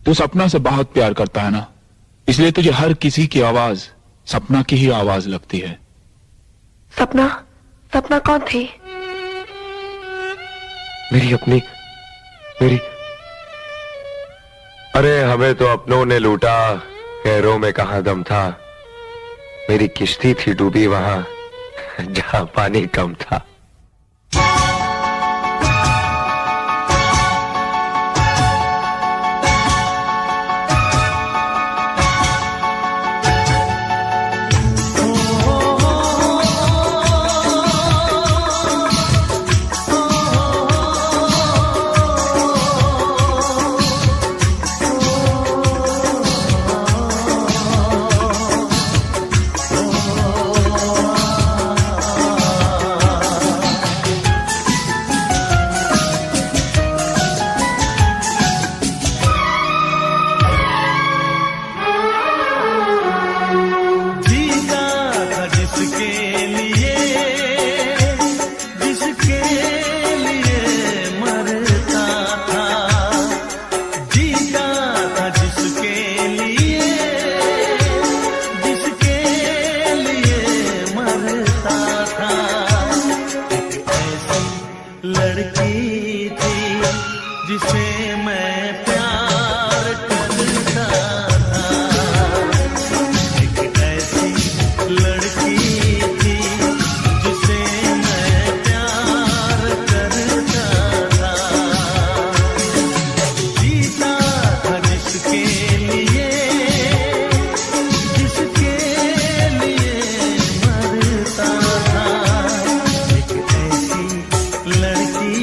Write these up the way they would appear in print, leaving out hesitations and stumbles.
तू सपना से बहुत प्यार करता है ना, इसलिए तुझे हर किसी की आवाज सपना की ही आवाज लगती है। सपना? सपना कौन थी? मेरी अरे हमें तो अपनों ने लूटा, गैरों में कहां दम था। मेरी किश्ती थी डूबी वहां जहां पानी कम था। लड़की थी जिसे मैं प्यार करता था, एक ऐसी लड़की थी जिसे मैं प्यार करता था। जीता था जिसके लिए मरता था। एक ऐसी लड़की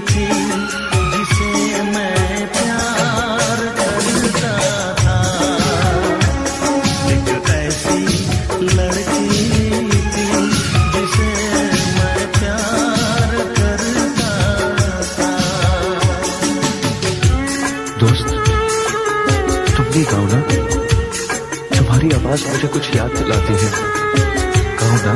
थी जिसे मैं प्यार करता था। एक ऐसी लड़की थी जिसे मैं प्यार करता था। दोस्त, तुम भी गाओ ना, तुम्हारी आवाज मुझे कुछ याद दिलाती है। गाओ ना।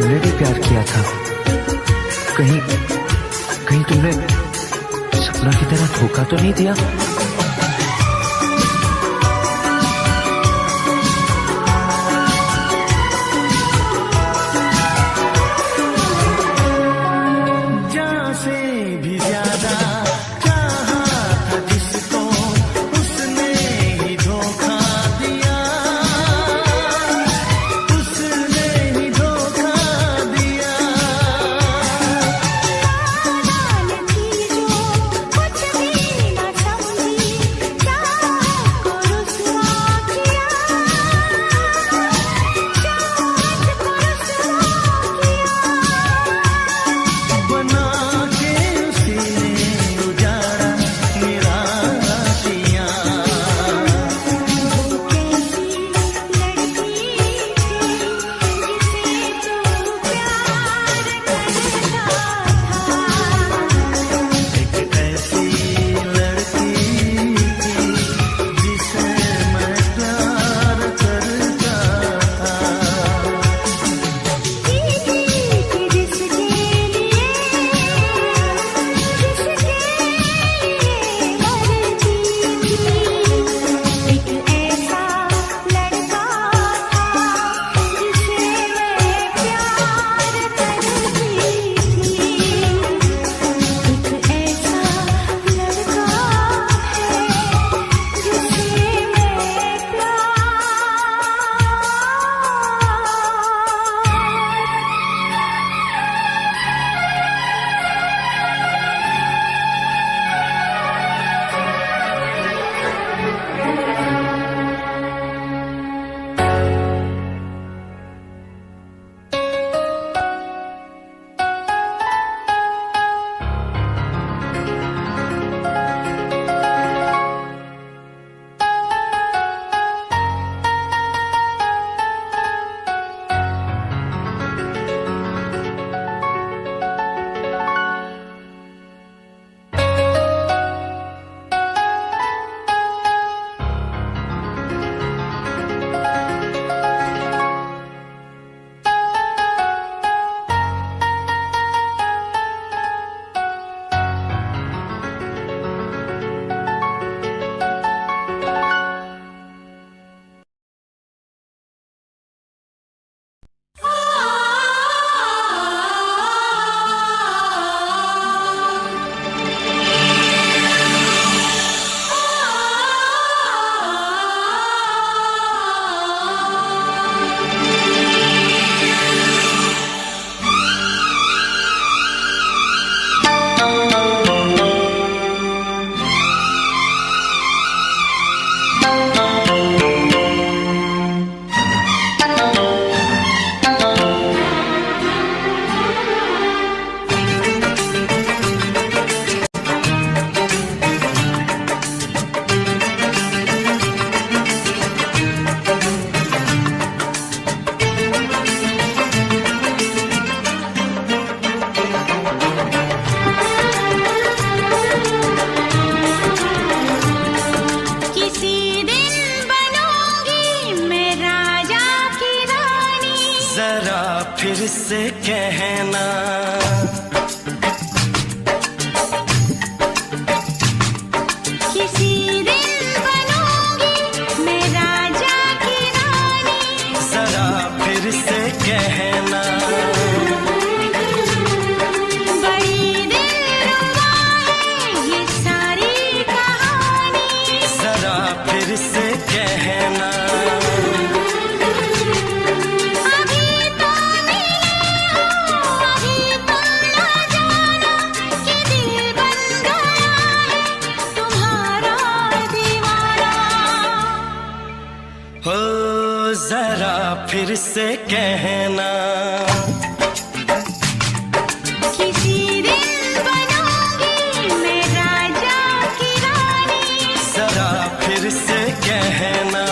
तुमने भी प्यार किया था। कहीं कहीं तुमने सपना की तरह धोखा तो नहीं दिया? जान से भी ज्यादा चाहा था जिसको, उसने ही धोखा दिया, उसने ही धोखा दिया। कुछ भी न समझी, चाहत को रुसवा किया, चाहत को रुसवा किया। बना के उसी ने उजाड़ा मेरा आशियाँ। वो कैसी लड़की थी जिसे तू प्यार करता था। एक ऐसी लड़की थी जिसे मैं प्यार करता था। जीती थी जिसके लिए मरती थी। एक ऐसा लड़का था जिसे मैं प्यार करती थी। एक ऐसा लड़का है जिसे मैं किसी दिन बनूंगी मैं राजा की रानी। जरा फिर से कहना, किसी दिन बनूंगी मैं राजा की रानी। जरा फिर से कहना। बड़ी दिलरुबा है ये सारी कहानी। जरा फिर से कहना। अभी तो मिले हो, अभी तो ना जाना कि दिल बन गया है तुम्हारा दीवाना। हो जरा फिर से कहना। किसी दिन बनूंगी मैं राजा की रानी। जरा फिर से कहना।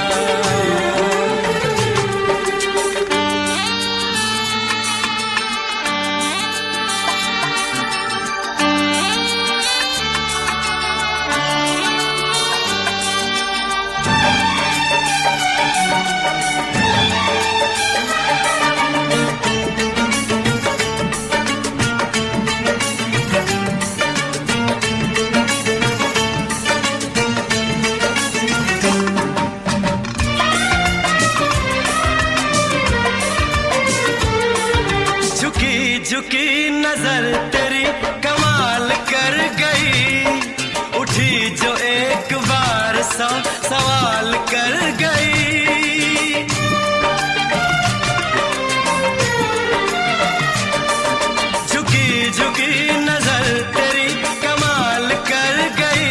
झुकी नजर तेरी कमाल कर गई, उठी जो एक बार सौ सवाल कर गई। झुकी झुकी नजर तेरी कमाल कर गई,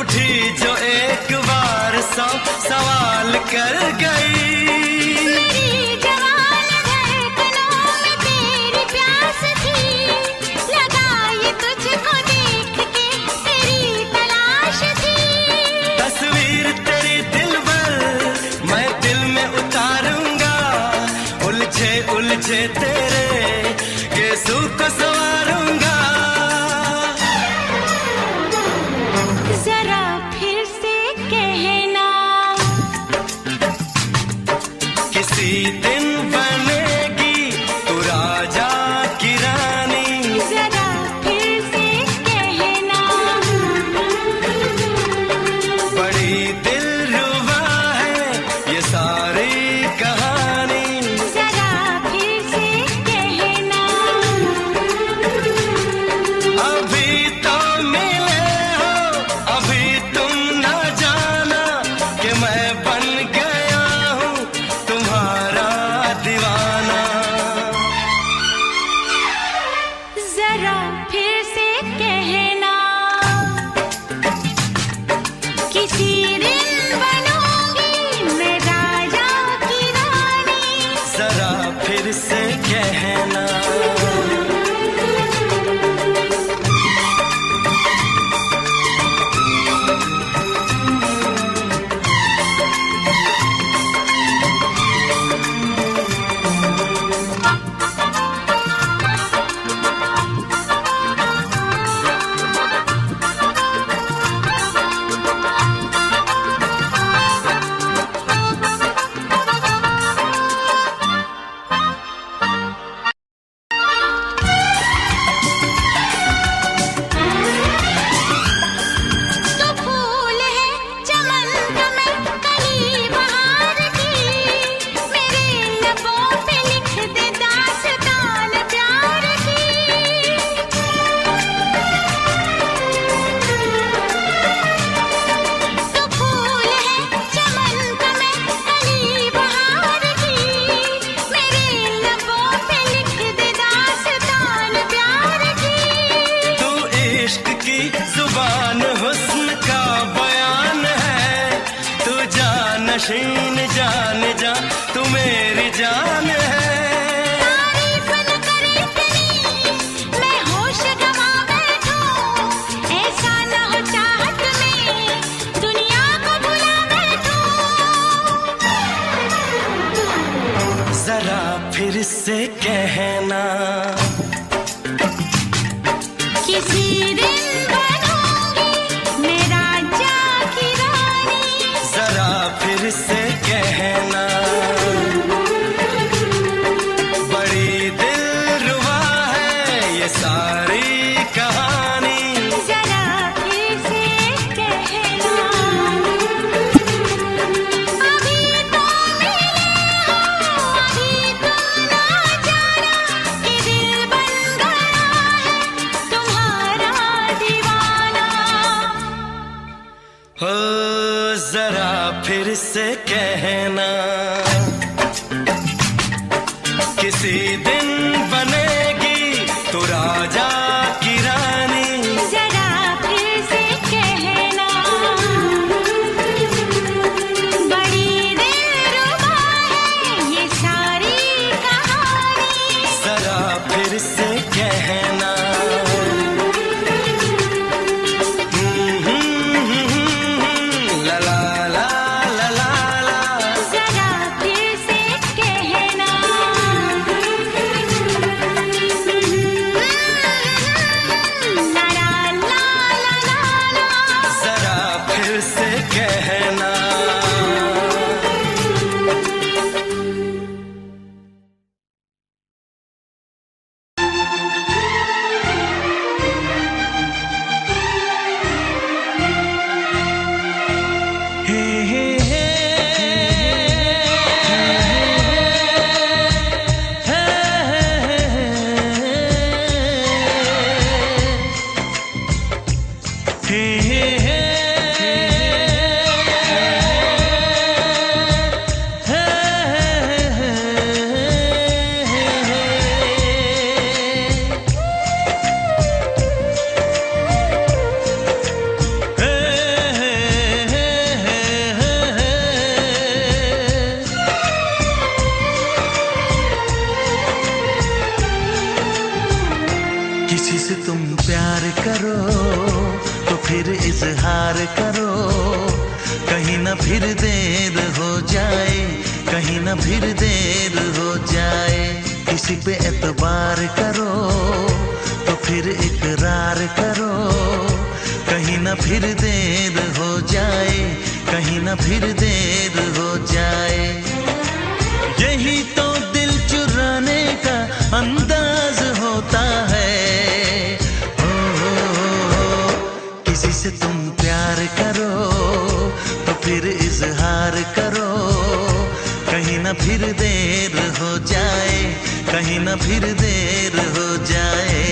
उठी जो एक बार सौ सवाल कर गई। मेरी जवान धड़कनों में तेरी प्यास थी, लगाई तुझको देख के तेरी तलाश थी। तस्वीर तेरी दिलबर मैं दिल में उतारूंगा, उलझे उलझे तेरे गेसू को संवारूंगा। जरा फिर से कहना, किसी दिन बनेगी तू राजा की रानी। जरा फिर से कहना, बड़ी दिलरुबा है ये सारी कहानी। जरा फिर से कहना, अभी तो मिले हो, अभी तुम ना जाना कि मैं बन गया हूँ तुम्हारा दीवाना। जरा फिर से कहना, किसी दिन बनूंगी मैं राजा की रानी। जरा फिर से कहना, तो फूल है चमन का मैं कली बहार की, मेरे लबों पे लिख दे दास्तान प्यार की। तो फूल है चमन का मैं कली बहार की, मेरे लबों पे लिख दे दास्तान प्यार की। तू इश्क की जुबान हुस्न का बयान है, तू जानशीन जान जा तू मेरी जान है। तारीफ न करे तेरी मैं होश गवा बैठूं, ऐसा न हो चाहत में दुनिया को भुला बैठूं। जरा फिर से कहना, किसी दिन बनूंगी मैं राजा की रानी। जरा फिर से कहना, बड़ी दिलरुबा है ये सारी कहानी। जरा फिर से कहना, अभी तो मिले हो, अभी तुम ना जाना कि दिल बन गया है तुम्हारा दीवाना। हो जरा फिर से कहना, किसी दिन बनेगी तू राजा की रानी। जरा फिर से कहना, बड़ी दिलरुबा है ये सारी कहानी। जरा फिर से कहना, ला ला ला ला ला ला। जरा फिर से कहना, किसी से तुम प्यार करो तो फिर इजहार करो, कहीं ना फिर देर हो जाए, कहीं ना फिर देर हो जाए। किसी पे एतबार करो तो फिर इकरार करो, कहीं ना फिर देर हो जाए, कहीं ना फिर देर हो जाए। यही तो दिल चुराने का अंदाज होता है। किसी से तुम प्यार करो तो फिर इजहार करो, कहीं ना फिर देर हो जाए, कहीं ना फिर देर हो जाए।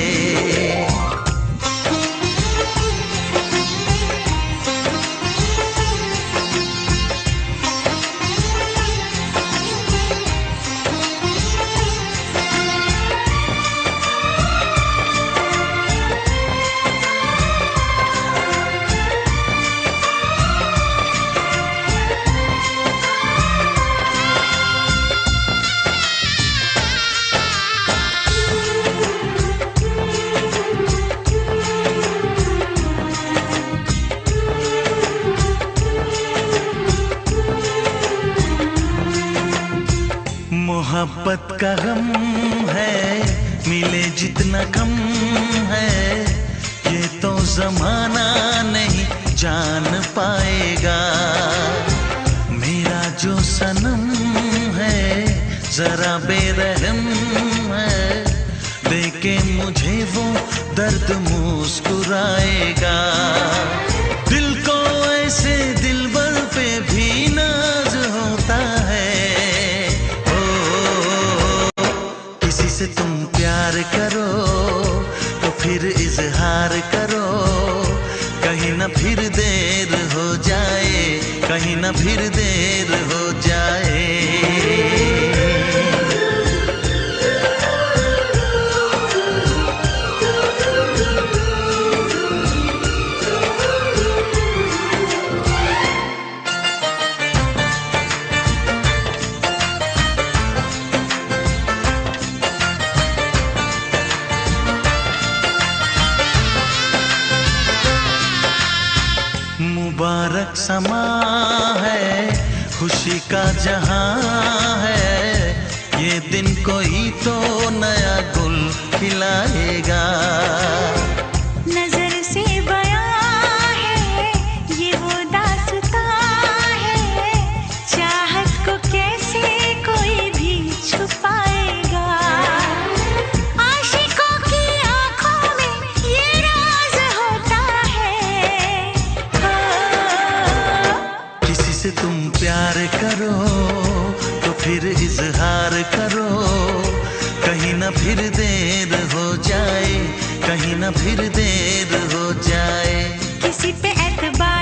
मोहब्बत का गम है, मिले जितना कम है, ये तो जमाना नहीं जान पाएगा। मेरा जो सनम है जरा बेरहम है, देखे मुझे वो दर्द मुस्कुराएगा। दिल को ऐसे दिलबर पे भी नाज होता है। किसी से तुम प्यार करो तो फिर इजहार करो, कहीं ना फिर देर हो जाए, कहीं ना फिर देर हो जाए। मुबारक समा है, खुशी का जहां है, ये दिन कोई तो नया गुल खिलाएगा। नजर से बयां है ये वो दास्तां है, चाहत को कैसे कोई भी छुपाएगा। आशिकों की आंखों में ये राज होता है। किसी से तुम प्यार करो तो फिर इजहार करो, कहीं ना फिर देर हो जाए, कहीं ना फिर देर हो जाए। किसी पे एतबार